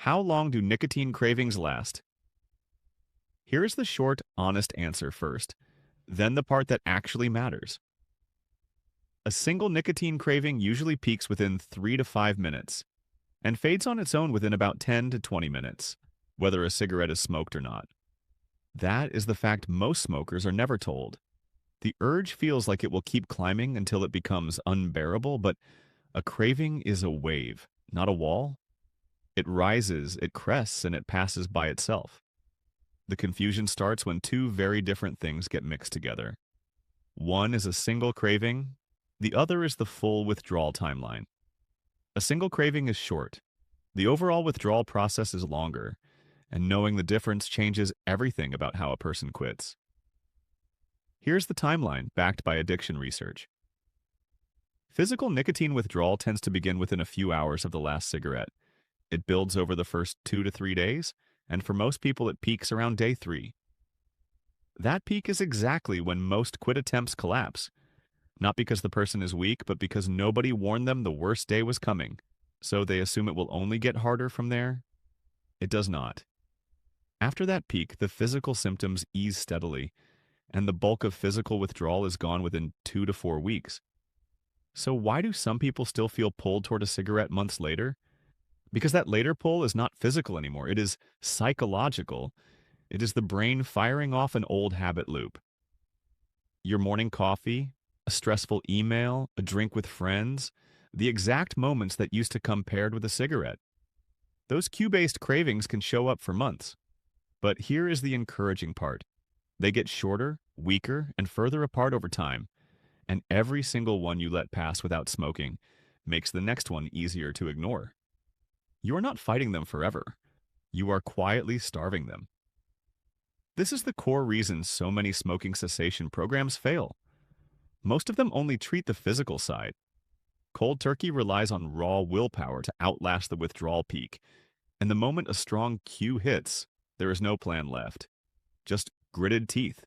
How long do nicotine cravings last? Here's the short, honest answer first, then the part that actually matters. A single nicotine craving usually peaks within 3 to 5 minutes and fades on its own within about 10 to 20 minutes, whether a cigarette is smoked or not. That is the fact most smokers are never told. The urge feels like it will keep climbing until it becomes unbearable, but a craving is a wave, not a wall. It rises, it crests, and it passes by itself. The confusion starts when two very different things get mixed together. One is a single craving, the other is the full withdrawal timeline. A single craving is short. The overall withdrawal process is longer, and knowing the difference changes everything about how a person quits. Here's the timeline backed by addiction research. Physical nicotine withdrawal tends to begin within a few hours of the last cigarette. It builds over the first 2 to 3 days, and for most people it peaks around day 3. That peak is exactly when most quit attempts collapse, not because the person is weak, but because nobody warned them the worst day was coming, so they assume it will only get harder from there. It does not. After that peak, the physical symptoms ease steadily, and the bulk of physical withdrawal is gone within 2 to 4 weeks. So why do some people still feel pulled toward a cigarette months later? Because that later pull is not physical anymore. It is psychological. It is the brain firing off an old habit loop. Your morning coffee, a stressful email, a drink with friends, the exact moments that used to come paired with a cigarette. Those cue-based cravings can show up for months. But here is the encouraging part. They get shorter, weaker, and further apart over time, and every single one you let pass without smoking makes the next one easier to ignore. You are not fighting them forever. You are quietly starving them. This is the core reason so many smoking cessation programs fail. Most of them only treat the physical side. Cold turkey relies on raw willpower to outlast the withdrawal peak, and the moment a strong cue hits, there is no plan left. Just gritted teeth.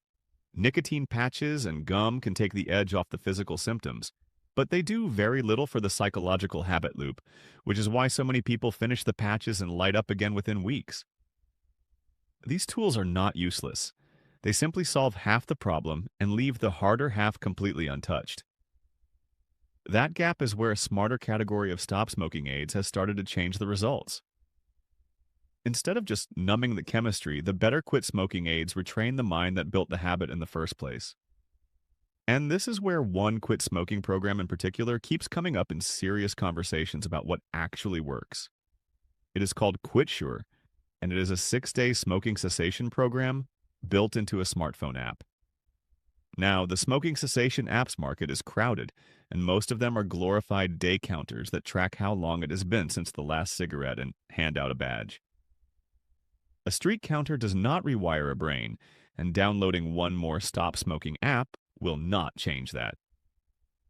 Nicotine patches and gum can take the edge off the physical symptoms, but they do very little for the psychological habit loop, which is why so many people finish the patches and light up again within weeks. These tools are not useless. They simply solve half the problem and leave the harder half completely untouched. That gap is where a smarter category of stop smoking aids has started to change the results. Instead of just numbing the chemistry, the better quit smoking aids retrain the mind that built the habit in the first place. And this is where one quit smoking program in particular keeps coming up in serious conversations about what actually works. It is called QuitSure, and it is a 6-day smoking cessation program built into a smartphone app. Now, the smoking cessation apps market is crowded, and most of them are glorified day counters that track how long it has been since the last cigarette and hand out a badge. A street counter does not rewire a brain, and downloading one more stop smoking app will not change that.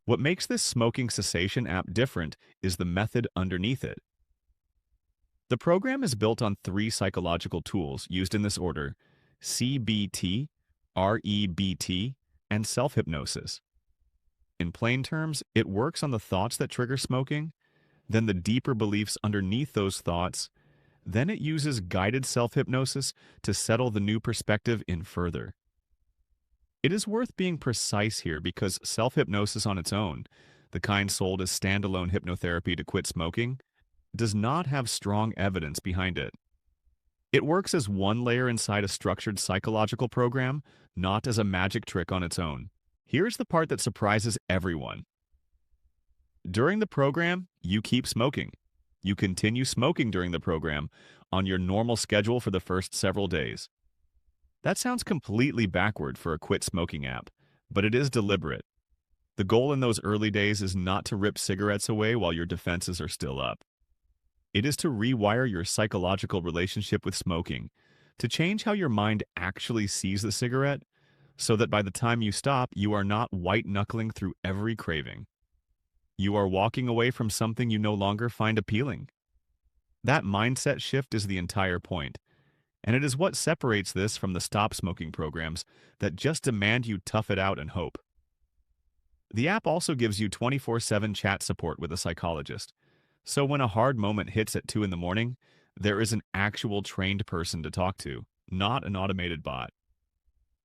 What makes this smoking cessation app different is the method underneath it. The program is built on 3 psychological tools used in this order: CBT, REBT, and self-hypnosis. In plain terms, it works on the thoughts that trigger smoking, then the deeper beliefs underneath those thoughts, then it uses guided self-hypnosis to settle the new perspective in further. It is worth being precise here because self-hypnosis on its own, the kind sold as standalone hypnotherapy to quit smoking, does not have strong evidence behind it. It works as one layer inside a structured psychological program, not as a magic trick on its own. Here's the part that surprises everyone. During the program, you keep smoking. You continue smoking during the program on your normal schedule for the first several days. That sounds completely backward for a quit smoking app, but it is deliberate. The goal in those early days is not to rip cigarettes away while your defenses are still up. It is to rewire your psychological relationship with smoking, to change how your mind actually sees the cigarette, so that by the time you stop, you are not white-knuckling through every craving. You are walking away from something you no longer find appealing. That mindset shift is the entire point, and it is what separates this from the stop smoking programs that just demand you tough it out and hope. The app also gives you 24/7 chat support with a psychologist, so when a hard moment hits at 2 in the morning, There is an actual trained person to talk to, not an automated bot.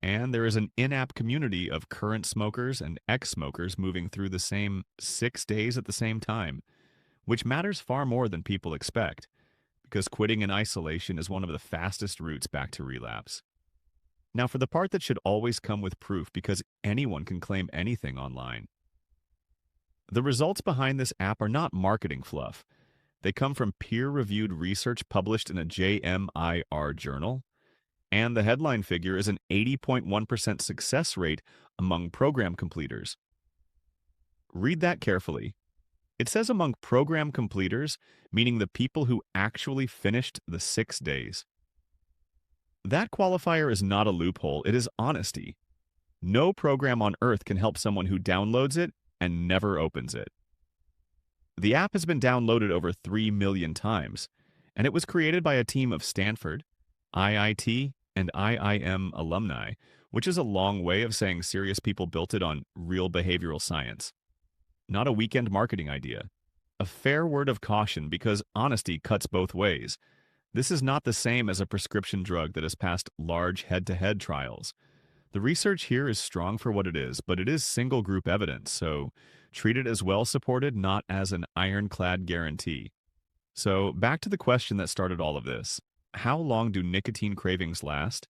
And there is an in-app community of current smokers and ex-smokers moving through the same 6 days at the same time, which matters far more than people expect, because quitting in isolation is one of the fastest routes back to relapse. Now, for the part that should always come with proof because anyone can claim anything online. The results behind this app are not marketing fluff. They come from peer-reviewed research published in a JMIR journal, and the headline figure is an 80.1% success rate among program completers. Read that carefully. It says among program completers, meaning the people who actually finished the 6 days. That qualifier is not a loophole, it is honesty. No program on earth can help someone who downloads it and never opens it. The app has been downloaded over 3 million times, and it was created by a team of Stanford, IIT, and IIM alumni, which is a long way of saying serious people built it on real behavioral science. Not a weekend marketing idea. A fair word of caution because honesty cuts both ways. This is not the same as a prescription drug that has passed large head-to-head trials. The research here is strong for what it is, but it is single-group evidence, so treat it as well-supported, not as an ironclad guarantee. So back to the question that started all of this. How long do nicotine cravings last?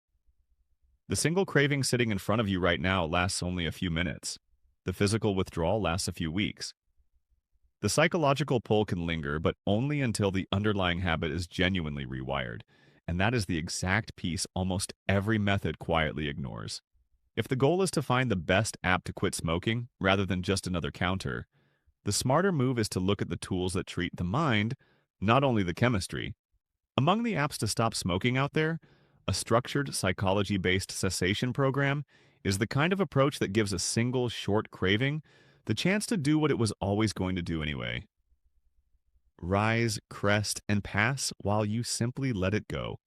The single craving sitting in front of you right now lasts only a few minutes. The physical withdrawal lasts a few weeks. The psychological pull can linger, but only until the underlying habit is genuinely rewired, and that is the exact piece almost every method quietly ignores. If the goal is to find the best app to quit smoking, rather than just another counter, the smarter move is to look at the tools that treat the mind, not only the chemistry. Among the apps to stop smoking out there, a structured psychology-based cessation program is the kind of approach that gives a single short craving the chance to do what it was always going to do anyway. Rise, crest, and pass while you simply let it go.